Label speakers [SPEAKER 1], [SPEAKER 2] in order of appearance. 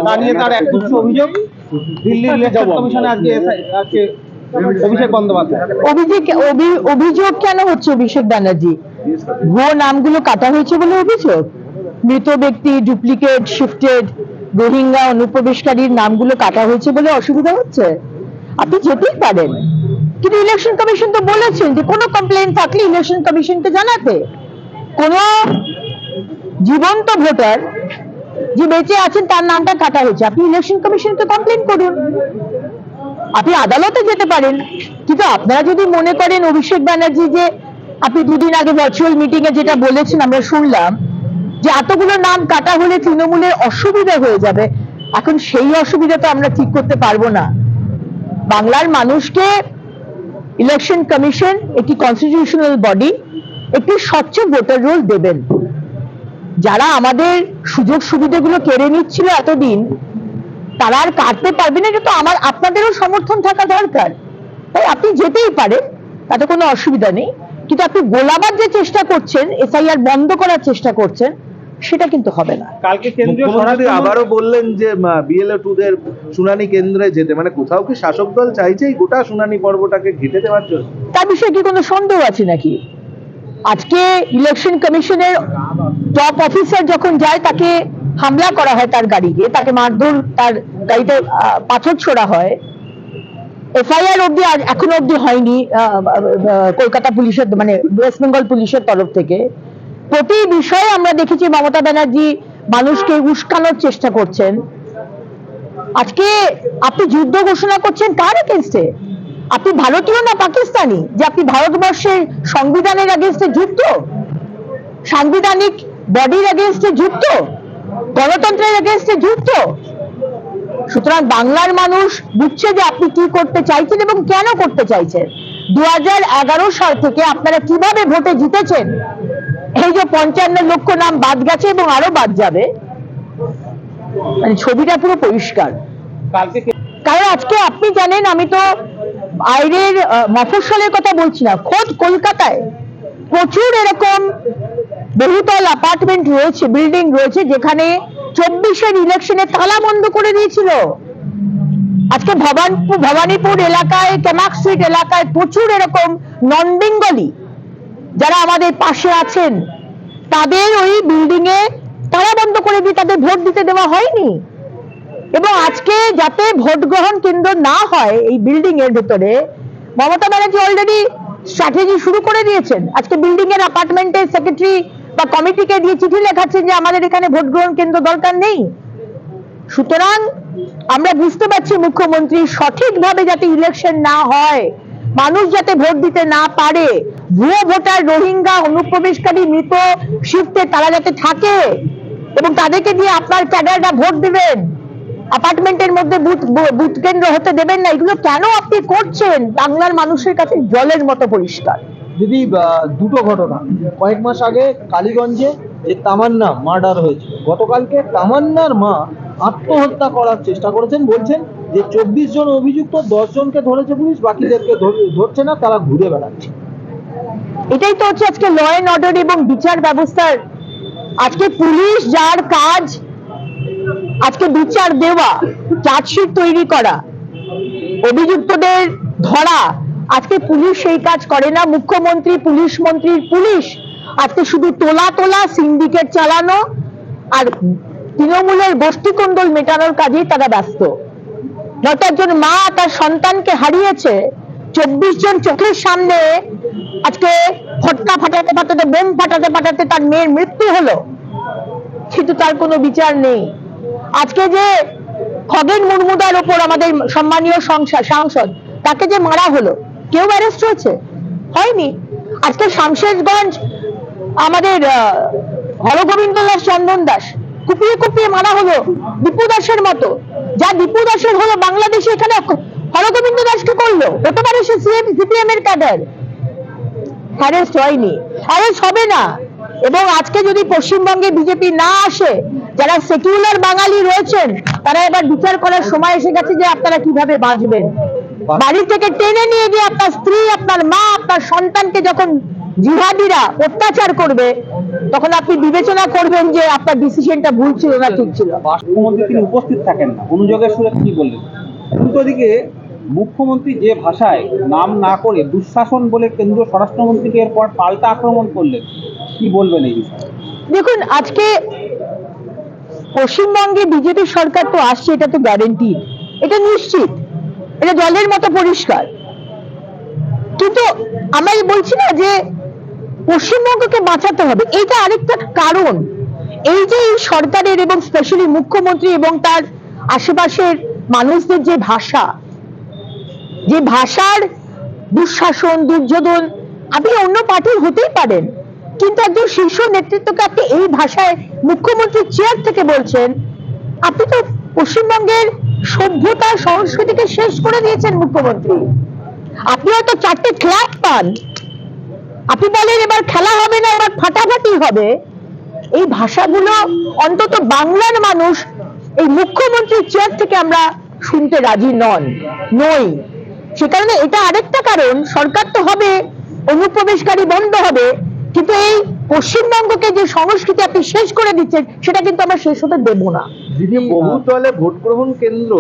[SPEAKER 1] তা নিয়ে তার একগুচ্ছ অভিযোগ দিল্লির ইলেকশন কমিশনে আজকে অভিষেক বন্দ্যোপাধ্যায়।
[SPEAKER 2] অভিযোগ কেন হচ্ছে অভিষেক ব্যানার্জি? ভুয়ো নামগুলো কাটা হয়েছে বলে অভিযোগ? মৃত ব্যক্তি, ডুপ্লিকেট, শিফটেড, রোহিঙ্গা অনুপ্রবেশকারীর নামগুলো কাটা হয়েছে বলে অসুবিধা হচ্ছে? আপনি যেতেই পারেন, কিন্তু ইলেকশন কমিশন তো বলেছেন যে কোনো কমপ্লেইন থাকলে ইলেকশন কমিশনকে জানাতে। কোন জীবন্ত ভোটার যে বেঁচে আছেন তার নামটা কাটা হয়েছে, আপনি ইলেকশন কমিশনকে কমপ্লেন করুন, আপনি আদালতে যেতে পারেন। কিন্তু আপনারা যদি মনে করেন অভিষেক ব্যানার্জি, যে আপনি দুদিন আগে ভার্চুয়াল মিটিং এ যেটা বলেছেন আমরা শুনলাম, যে এতগুলো নাম কাটা হলে তৃণমূলের অসুবিধা হয়ে যাবে, এখন সেই অসুবিধা তো আমরা ঠিক করতে পারবো না। বাংলার মানুষকে ইলেকশন কমিশন একটি কনস্টিটিউশনাল বডি একটি স্বচ্ছ ভোটার রোল দেবেন। যারা আমাদের সুযোগ সুবিধাগুলো কেড়ে নিচ্ছিল এতদিন, তারা আর কাটতে পারবে না, কিন্তু আপনাদেরও সমর্থন থাকা দরকার। তাই আপনি যেতেই পারেন, তাতে কোনো অসুবিধা নেই, কিন্তু আপনি গোলাবাদ যে চেষ্টা করছেন, এসআইআর বন্ধ করার চেষ্টা করছেন, সেটা কিন্তু হবে না।
[SPEAKER 1] কালকে কেন্দ্রীয়
[SPEAKER 3] মুখ্যমন্ত্রী আবারও বললেন যে বিএলও 2 দের শুনানি কেন্দ্রে যেতে, মানে কোথাও কি শাসক দল চাইছে এই গোটা শুনানি পর্বটাকে ঘেঁটে দেওয়ার জন্য?
[SPEAKER 2] তার বিষয়ে কি কোনো সন্দেহ আছে নাকি? আজকে ইলেকশন কমিশনের টপ অফিসার যখন যায়, তাকে হামলা করা হয়, তার গাড়িতে তাকে মারধর, তার গাড়িতে পাথর ছোড়া হয়। এফআইআর অব্দি এখনো অব্দি হয়নি কলকাতা পুলিশের, মানে ওয়েস্ট বেঙ্গল পুলিশের তরফ থেকে। প্রতি বিষয়ে আমরা দেখেছি মমতা ব্যানার্জি মানুষকে উস্কানোর চেষ্টা করছেন। আজকে আপনি যুদ্ধ ঘোষণা করছেন কার এগেইনস্টে? আপনি ভারতীয় না পাকিস্তানি যে আপনি ভারতবর্ষের সংবিধানের এগেইনস্টে যুক্ত, সাংবিধানিক বডির এগেইনস্টে যুক্ত, গণতন্ত্রের এগেইনস্টে যুক্ত? সুতরাং বাংলার মানুষ বুঝছে যে আপনি কি করতে চাইছেন এবং কেন করতে চাইছেন। 2011 সাল থেকে আপনারা কিভাবে ভোটে জিতেছেন, এই যে 55 লক্ষ নাম বাদ গেছে এবং আরো বাদ যাবে, মানে ছবিটা পুরো পরিষ্কার। কারণ আজকে আপনি জানেন, আমি তো বাইরের মফস্বলের কথা বলছি না, খোদ কলকাতায় প্রচুর এরকম বহুতল অ্যাপার্টমেন্ট রয়েছে, বিল্ডিং রয়েছে, যেখানে 24-এর ইলেকশনে তালা বন্ধ করে দিয়েছিল। আজকে ভবানীপুর এলাকায়, কেমাক স্ট্রিট এলাকায় প্রচুর এরকম নন বেঙ্গলি যারা আমাদের পাশে আছেন, তাদের ওই বিল্ডিং এ তালা বন্ধ করে দিয়ে তাদের ভোট দিতে দেওয়া হয়নি। এবং আজকে যাতে ভোট গ্রহণ কেন্দ্র না হয় এই বিল্ডিং এর ভেতরে, মমতা ব্যানার্জি অলরেডি স্ট্র্যাটেজি শুরু করে দিয়েছেন। আজকে বিল্ডিং এর অ্যাপার্টমেন্টের সেক্রেটারি বা কমিটিকে দিয়ে চিঠি লেখাচ্ছেন যে আমাদের এখানে ভোট গ্রহণ কেন্দ্র দরকার নেই। সুতরাং আমরা বুঝতে পারছি মুখ্যমন্ত্রী সঠিকভাবে যাতে ইলেকশন না হয়, মানুষ যাতে ভোট দিতে না পারে, ভুয়ো ভোটার, রোহিঙ্গা অনুপ্রবেশকারী, মৃত, শিফটে তারা যাতে থাকে এবং তাদেরকে দিয়ে আপনার ক্যাডাররা ভোট দিবেন, অ্যাপার্টমেন্টের মধ্যে বুথ কেন্দ্র হতে দেবেন না, এগুলো কেন আপনি করছেন? বাংলার মানুষের কাছে জলের মতো পরিষ্কার।
[SPEAKER 1] যদি দুটো ঘটনা, কয়েক মাস আগে কালীগঞ্জে যে তামান্না মার্ডার হয়েছিল, গতকালকে তামান্নার মা আত্মহত্যা করার চেষ্টা করেছেন, বলছেন যে 24 জন অভিযুক্ত, 10 জনকে ধরেছে পুলিশ, বাকিদেরকে ধরছে না, তারা ঘুরে বেড়াচ্ছে।
[SPEAKER 2] এটাই তো হচ্ছে আজকে ল এন্ড অর্ডার এবং বিচার ব্যবস্থার। আজকে পুলিশ যার কাজ আজকে বিচার দেওয়া, চার্জশিট তৈরি করা, অভিযুক্তদের ধরা, আজকে পুলিশ সেই কাজ করে না। মুখ্যমন্ত্রী, পুলিশ মন্ত্রীর পুলিশ আজকে শুধু তোলা সিন্ডিকেট চালানো আর তৃণমূলের গোষ্ঠীকন্দল মেটানোর কাজেই তারা ব্যস্ত। নয়তো একজন মা তার সন্তানকে হারিয়েছে, 24 জন চোখের সামনে আজকে ফটকা ফাটাতে ফাটাতে, বোম ফাটাতে ফাটাতে তার মেয়ের মৃত্যু হলো, কিন্তু তার কোনো বিচার নেই। আজকে যে খগেন মুর্মুদার ওপর আমাদের সম্মানীয় সাংসদ, তাকে যে মারা হলো, কেউ অ্যারেস্ট হয়েছে? হয়নি। আজকে শামশেরগঞ্জ আমাদের হরগোবিন্দ দাস, চন্দন দাস কুপিয়ে কুপিয়ে মারা হলো দীপু দাসের মতো। যা দীপু দাসের হলো বাংলাদেশে, এখানে হরগোবিন্দ দাসকে করলো, হতে পারে সে সিপিএম এর ক্যাডার, অ্যারেস্ট হয়নি, অ্যারেস্ট হবে না। এবং আজকে যদি পশ্চিমবঙ্গে বিজেপি না আসে, যারা সেকুলার বাঙালি রয়েছেন, তারা এবার বিচার করার সময় এসে গেছে যে আপনারা কিভাবে বাঁচবেন। বাড়ি থেকে টেনে নিয়ে গিয়ে আপনার স্ত্রী, আপনার মা, আপনার সন্তানকে যখন জিহাদিরা অত্যাচার করবে, তখন আপনি বিবেচনা করবেন যে আপনার ডিসিশনটা ভুল ছিল না ঠিক ছিল।
[SPEAKER 4] মুখ্যমন্ত্রী তিনি উপস্থিত থাকেন না, অনুযোগের সুরে কি বললেন? উল্টো দিকে মুখ্যমন্ত্রী যে ভাষায় নাম না করে দুঃশাসন বলে কেন্দ্রীয় স্বরাষ্ট্রমন্ত্রীকে এরপর পাল্টা আক্রমণ করলেন, কি বলবেন এই বিষয়ে?
[SPEAKER 2] দেখুন, আজকে পশ্চিমবঙ্গে বিজেপি সরকার তো আসছে, এটা তো গ্যারেন্টি, এটা নিশ্চিত, এটা জলের মতো পরিষ্কার। কিন্তু আমরা বলছি না যে পশ্চিমবঙ্গকে বাঁচাতে হবে, এইটা আরেকটা কারণ। এই যে এই সরকারের এবং স্পেশালি মুখ্যমন্ত্রী এবং তার আশেপাশের মানুষদের যে ভাষা, যে ভাষার দুঃশাসন, দুর্যোধন, আপনি অন্য পার্টির হতেই পারেন, কিন্তু একজন শীর্ষ নেতৃত্বকে আপনি এই ভাষায় মুখ্যমন্ত্রীর চেয়ার থেকে বলছেন, আপনি তো পশ্চিমবঙ্গের সভ্যতা সংস্কৃতিকে শেষ করে দিয়েছেন মুখ্যমন্ত্রী। আপনি হয়তো 4টে ক্লাব পান, আপনি বলেন এবার খেলা হবে না, এবার ফাটাফাটি হবে। এই ভাষাগুলো অন্তত বাংলার মানুষ এই মুখ্যমন্ত্রীর চেয়ার থেকে আমরা শুনতে রাজি নই। সে কারণে এটা আরেকটা কারণ, সরকার তো হবে, অনুপ্রবেশকারী বন্ধ হবে, কিন্তু এই পশ্চিমবঙ্গকে যে সংস্কৃতি আপনি শেষ করে দিচ্ছেন, সেটা কিন্তু আমরা শেষ হতে দেব না।
[SPEAKER 3] দিদি, বহুতলে ভোট গ্রহণ কেন্দ্র